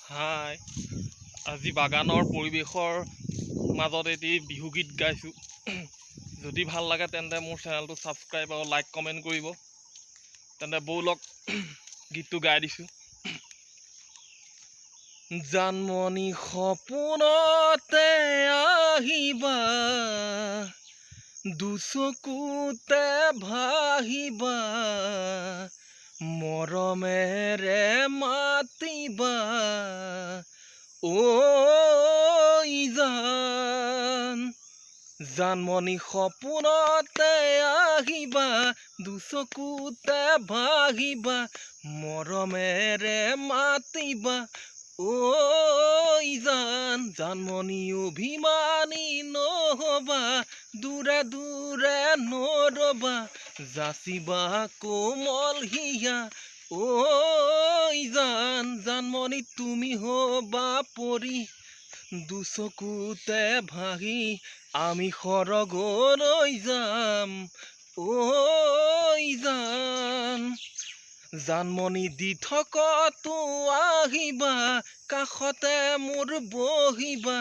হাই, আজি বাগানৰ পৰিৱেশৰ মাজত এটি বিহুগীত গাইছোঁ। যদি ভাল লাগে তেন্তে মোৰ চেনেলটো ছাবস্ক্ৰাইব আৰু লাইক কমেণ্ট কৰিব। তেন্তে বৌলক গীতটো গাই দিছোঁ। জানমণি সপোনতে আহিবা, দুচকুতে ভাহিবা, মৰমেৰে মাতিবা, ঐ জান। জানমণি সপোনতে আহিবা, দুচকুতে ভাহিবা, মৰমেৰে মাতিবা, ঐ জান। জানমণি অভিমানী নহবা, দূৰে দূৰে নৰবা, যাচিবা কোমল হিয়া, ঐ জান। জানমণি তুমি হবা পৰি, দুচকুতে ভাহি আমি সৰগলৈ যাম, ঐ জান। জানমণি দি থকতো আহিবা, কাষতে মোৰ বহিবা,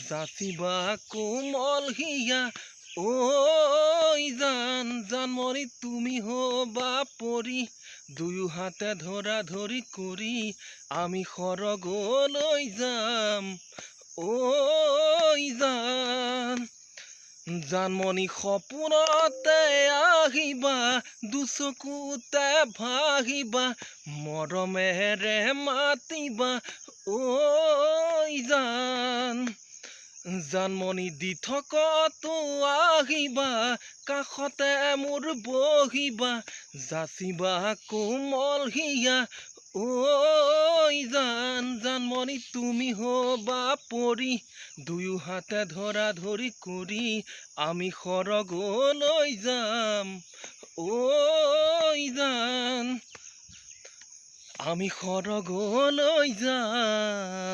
যাচিবা কোমল হিয়া, ঐ জান। জানমণি তুমি হবা পৰি, দুয়ো হাতে ধৰা ধৰি কৰি আমি সৰগলৈ যাম, ঐ জান। জানমণি সপোনতে আহিবা, দুচকুতে ভাহিবা, মৰমেৰে মাতিবা, ঐ জান। জানমণি দি থকতো আহিবা, কাষতে মোৰ বহিবা, যাচিবা কোমল হিয়া, ঐ জান। জানমণি তুমি হবা পৰি, দুয়ো হাতে ধৰা ধৰি কৰি আমি সৰগলৈ যাম, ঐ জান। আমি সৰগলৈ যাম।